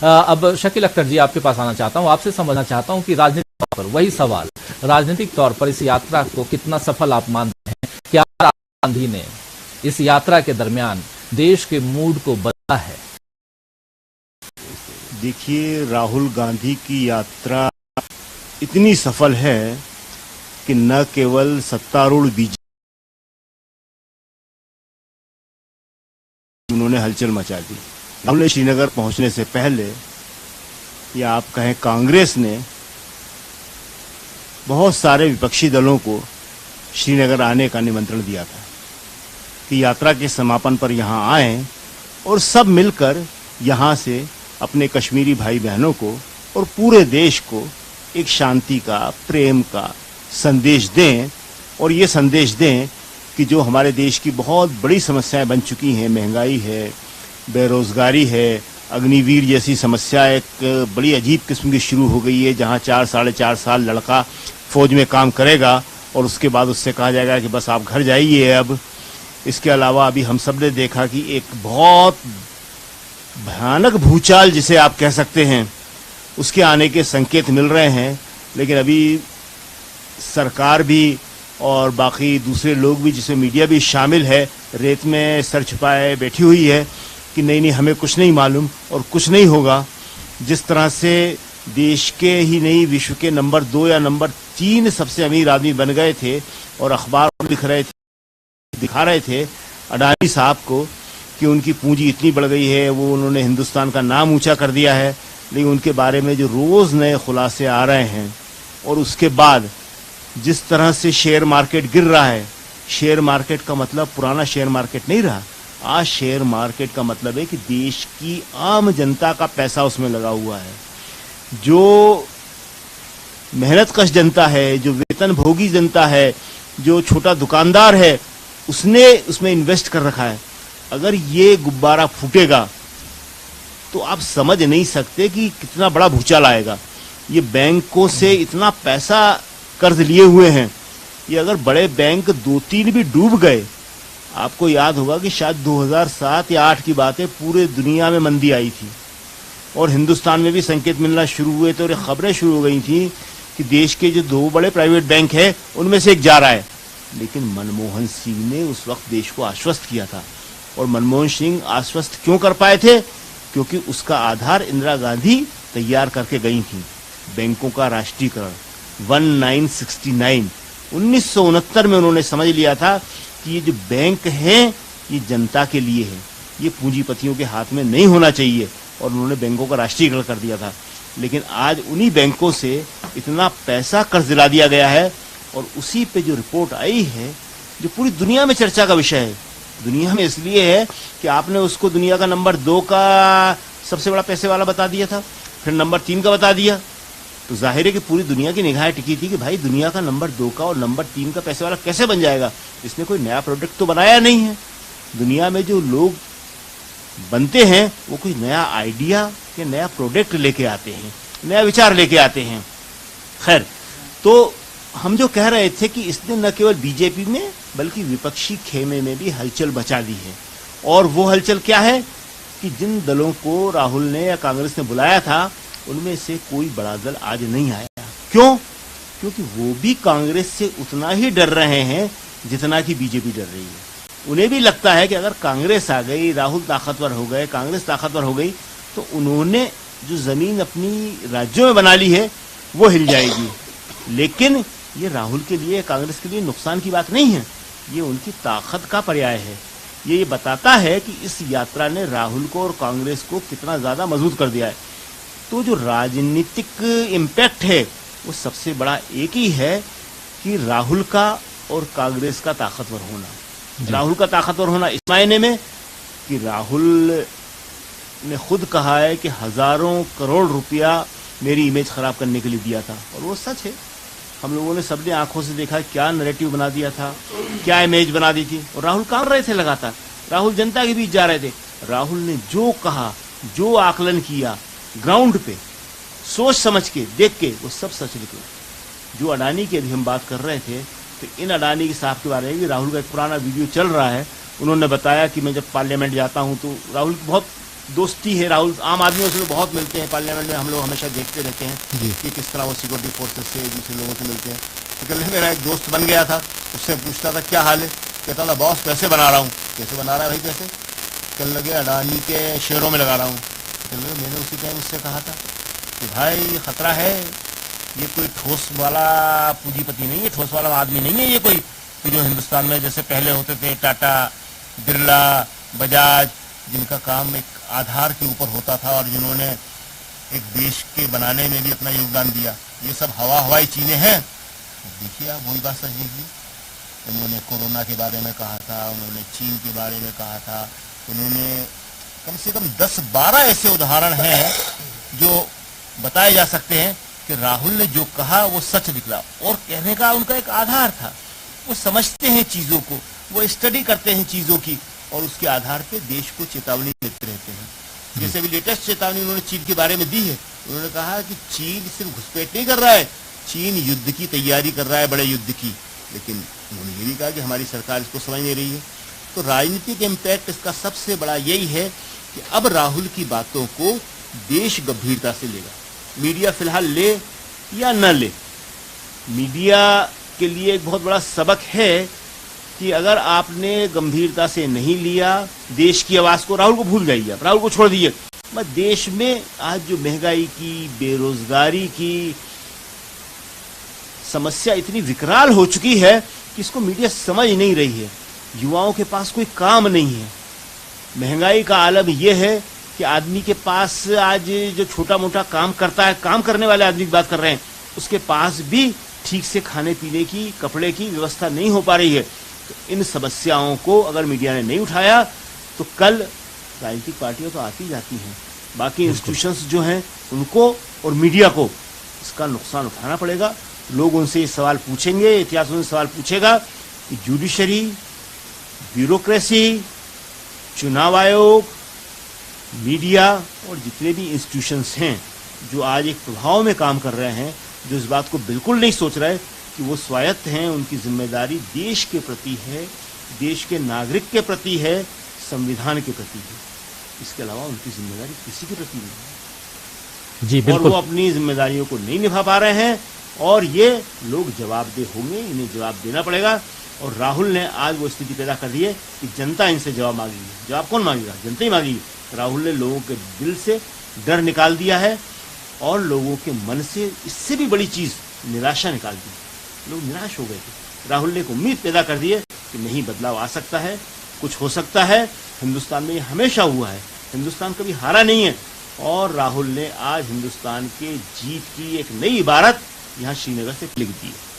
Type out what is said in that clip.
अब शकील अख्तर जी आपके पास आना चाहता हूं, आपसे समझना चाहता हूं कि राजनीतिक तौर पर वही सवाल, राजनीतिक तौर पर इस यात्रा को कितना सफल आप मानते हैं? क्या राहुल गांधी ने इस यात्रा के दरमियान देश के मूड को बदला है? देखिए, राहुल गांधी की यात्रा इतनी सफल है कि न केवल सत्तारूढ़ बीजेपी उन्होंने हलचल मचा दी। राहुल ने श्रीनगर पहुंचने से पहले, या आप कहें कांग्रेस ने, बहुत सारे विपक्षी दलों को श्रीनगर आने का निमंत्रण दिया था कि यात्रा के समापन पर यहां आएं और सब मिलकर यहां से अपने कश्मीरी भाई बहनों को और पूरे देश को एक शांति का, प्रेम का संदेश दें, और ये संदेश दें कि जो हमारे देश की बहुत बड़ी समस्याएं बन चुकी हैं, महंगाई है, बेरोजगारी है, अग्निवीर जैसी समस्या एक बड़ी अजीब किस्म की शुरू हो गई है, जहां 4-4.5 साल लड़का फौज में काम करेगा और उसके बाद उससे कहा जाएगा कि बस आप घर जाइए अब। इसके अलावा अभी हम सब ने देखा कि एक बहुत भयानक भूचाल, जिसे आप कह सकते हैं, उसके आने के संकेत मिल रहे हैं। लेकिन अभी सरकार भी और बाकी दूसरे लोग भी, जिसमें मीडिया भी शामिल है, रेत में सर छुपाए बैठी हुई है कि नहीं हमें कुछ नहीं मालूम और कुछ नहीं होगा। जिस तरह से देश के ही नहीं, विश्व के नंबर 2 या नंबर 3 सबसे अमीर आदमी बन गए थे और अखबार दिखा रहे थे अडानी साहब को कि उनकी पूंजी इतनी बढ़ गई है, वो उन्होंने हिंदुस्तान का नाम ऊंचा कर दिया है। लेकिन उनके बारे में जो रोज नए खुलासे आ रहे हैं, और उसके बाद जिस तरह से शेयर मार्केट गिर रहा है, शेयर मार्केट का मतलब पुराना शेयर मार्केट नहीं रहा। आज शेयर मार्केट का मतलब है कि देश की आम जनता का पैसा उसमें लगा हुआ है। जो मेहनत कश जनता है, जो वेतन भोगी जनता है, जो छोटा दुकानदार है, उसने उसमें इन्वेस्ट कर रखा है। अगर ये गुब्बारा फूटेगा तो आप समझ नहीं सकते कि कितना बड़ा भूचाल आएगा। ये बैंकों से इतना पैसा कर्ज लिए हुए हैं, ये अगर बड़े बैंक 2-3 भी डूब गए, आपको याद होगा कि शायद 2007 या 2008 की बात है, पूरे दुनिया में मंदी आई थी और हिंदुस्तान में भी संकेत मिलना शुरू हुए थे और खबरें शुरू हो गई थी कि देश के जो 2 बड़े प्राइवेट बैंक हैं उनमें से एक जा रहा है। लेकिन मनमोहन सिंह ने उस वक्त देश को आश्वस्त किया था, और मनमोहन सिंह आश्वस्त क्यों कर पाए थे? क्योंकि उसका आधार इंदिरा गांधी तैयार करके गई थी। बैंकों का राष्ट्रीयकरण 1969 में उन्होंने समझ लिया था कि ये जो बैंक हैं ये जनता के लिए है, ये पूंजीपतियों के हाथ में नहीं होना चाहिए, और उन्होंने बैंकों का राष्ट्रीयकरण कर दिया था। लेकिन आज उन्हीं बैंकों से इतना पैसा कर्ज दिला दिया गया है, और उसी पे जो रिपोर्ट आई है, जो पूरी दुनिया में चर्चा का विषय है। दुनिया में इसलिए है कि आपने उसको दुनिया का नंबर 2 का सबसे बड़ा पैसे वाला बता दिया था, फिर नंबर 3 का बता दिया, तो जाहिर है कि पूरी दुनिया की निगाहें टिकी थी कि भाई दुनिया का नंबर 2 का और नंबर 3 का पैसे वाला कैसे बन जाएगा? इसने कोई नया प्रोडक्ट तो बनाया नहीं है। दुनिया में जो लोग बनते हैं वो कोई नया आइडिया या नया प्रोडक्ट लेके आते हैं, नया विचार लेके आते हैं। खैर, तो हम जो कह रहे थे कि इसने न केवल बीजेपी में बल्कि विपक्षी खेमे में भी हलचल मचा दी है। और वो हलचल क्या है कि जिन दलों को राहुल ने या कांग्रेस ने बुलाया था, उनमें से कोई बड़ा दल आज नहीं आया। क्यों? क्योंकि वो भी कांग्रेस से उतना ही डर रहे हैं जितना कि बीजेपी डर रही है। उन्हें भी लगता है कि अगर कांग्रेस आ गई, राहुल ताकतवर हो गए, कांग्रेस ताकतवर हो गई, तो उन्होंने जो जमीन अपनी राज्यों में बना ली है वो हिल जाएगी। लेकिन ये राहुल के लिए, कांग्रेस के लिए नुकसान की बात नहीं है, ये उनकी ताकत का पर्याय है। ये बताता है कि इस यात्रा ने राहुल को और कांग्रेस को कितना ज्यादा मजबूत कर दिया है। तो जो राजनीतिक इम्पैक्ट है वो सबसे बड़ा एक ही है कि राहुल का और कांग्रेस का ताकतवर होना। राहुल का ताकतवर होना इस मायने में कि राहुल ने खुद कहा है कि हजारों करोड़ रुपया मेरी इमेज खराब करने के लिए दिया था, और वो सच है। हम लोगों ने सबने आंखों से देखा क्या नैरेटिव बना दिया था, क्या इमेज बना दी थी, और राहुल कर रहे थे लगातार। राहुल जनता के बीच जा रहे थे। राहुल ने जो कहा, जो आकलन किया ग्राउंड पे, सोच समझ के, देख के, वो सब सच निकला। जो अडानी की अभी हम बात कर रहे थे, तो इन अडानी के साहब के बारे में भी राहुल का एक पुराना वीडियो चल रहा है। उन्होंने बताया कि मैं जब पार्लियामेंट जाता हूं तो राहुल बहुत दोस्ती है राहुल आम आदमियों से तो बहुत मिलते हैं, पार्लियामेंट में हम लोग हमेशा देखते रहते हैं कि किस तरह वो सिक्योरिटी फोर्सेस से दूसरे लोगों से मिलते हैं। तो कल मेरा एक दोस्त बन गया था, उससे पूछता था क्या हाल है, कहता था बॉस पैसे बना रहा हूँ। कैसे बना रहा है भाई पैसे? कल लगे अडानी के शेयरों में लगा रहा हूँ। कल लगे मैंने उसी टाइम उससे कहा था कि भाई खतरा है, ये कोई ठोस वाला पूंजीपति नहीं है, ठोस वाला आदमी नहीं है ये कोई, तो जो हिंदुस्तान में जैसे पहले होते थे टाटा, बिरला, बजाज, जिनका काम एक आधार के ऊपर होता था और जिन्होंने एक देश के बनाने में भी अपना योगदान दिया, ये सब हवाई चीजें हैं। देखिए आप वही बात सच लीजिए, उन्होंने कोरोना के बारे में कहा था, उन्होंने चीन के बारे में कहा था, उन्होंने कम से कम 10-12 ऐसे उदाहरण हैं जो बताए जा सकते हैं कि राहुल ने जो कहा वो सच निकला, और कहने का उनका एक आधार था। वो समझते हैं चीजों को, वो स्टडी करते हैं चीजों की, और उसके आधार पे देश को चेतावनी देते रहते हैं। जैसे अभी लेटेस्ट चेतावनी उन्होंने चीन के बारे में दी है, उन्होंने कहा कि चीन सिर्फ घुसपैठ नहीं कर रहा है, चीन युद्ध की तैयारी कर रहा है, बड़े युद्ध की। लेकिन उन्होंने ये भी कहा कि हमारी सरकार इसको समझ नहीं रही है। तो राजनीतिक इम्पैक्ट इसका सबसे बड़ा यही है कि अब राहुल की बातों को देश गंभीरता से लेगा। मीडिया फिलहाल ले या न ले, मीडिया के लिए एक बहुत बड़ा सबक है कि अगर आपने गंभीरता से नहीं लिया देश की आवाज को, राहुल को भूल जाइए, आप राहुल को छोड़ दीजिए। मैं देश में आज जो महंगाई की, बेरोजगारी की समस्या इतनी विकराल हो चुकी है कि इसको मीडिया समझ नहीं रही है। युवाओं के पास कोई काम नहीं है। महंगाई का आलम यह है कि आदमी के पास आज जो छोटा मोटा काम करता है, काम करने वाले आदमी की बात कर रहे हैं, उसके पास भी ठीक से खाने पीने की, कपड़े की व्यवस्था नहीं हो पा रही है। तो इन समस्याओं को अगर मीडिया ने नहीं उठाया तो कल राजनीतिक पार्टियां तो आती जाती हैं, बाकी इंस्टीट्यूशंस जो हैं उनको और मीडिया को इसका नुकसान उठाना पड़ेगा। लोग उनसे ये सवाल पूछेंगे, इतिहास उनसे सवाल पूछेगा कि जुडिशरी, ब्यूरोक्रेसी, चुनाव आयोग, मीडिया और जितने भी इंस्टीट्यूशंस हैं जो आज एक प्रभाव में काम कर रहे हैं, जो इस बात को बिल्कुल नहीं सोच रहे कि वो स्वायत्त हैं, उनकी जिम्मेदारी देश के प्रति है, देश के नागरिक के प्रति है, संविधान के प्रति है। इसके अलावा उनकी जिम्मेदारी किसी के प्रति नहीं है जी, बिल्कुल। और वो अपनी जिम्मेदारियों को नहीं निभा पा रहे हैं और ये लोग जवाबदेह होंगे, इन्हें जवाब देना पड़ेगा। और राहुल ने आज वो स्थिति पैदा कर दी है कि जनता इनसे जवाब मांगेगी। जवाब कौन मांगेगा? जनता ही मांगेगी। राहुल ने लोगों के दिल से डर निकाल दिया है और लोगों के मन से इससे भी बड़ी चीज निराशा निकाल दी। लोग निराश हो गए थे। राहुल ने एक उम्मीद पैदा कर दी है कि नहीं, बदलाव आ सकता है, कुछ हो सकता है। हिंदुस्तान में ये हमेशा हुआ है, हिंदुस्तान कभी हारा नहीं है। और राहुल ने आज हिंदुस्तान के जीत की एक नई इबारत यहाँ श्रीनगर से लिख दी है।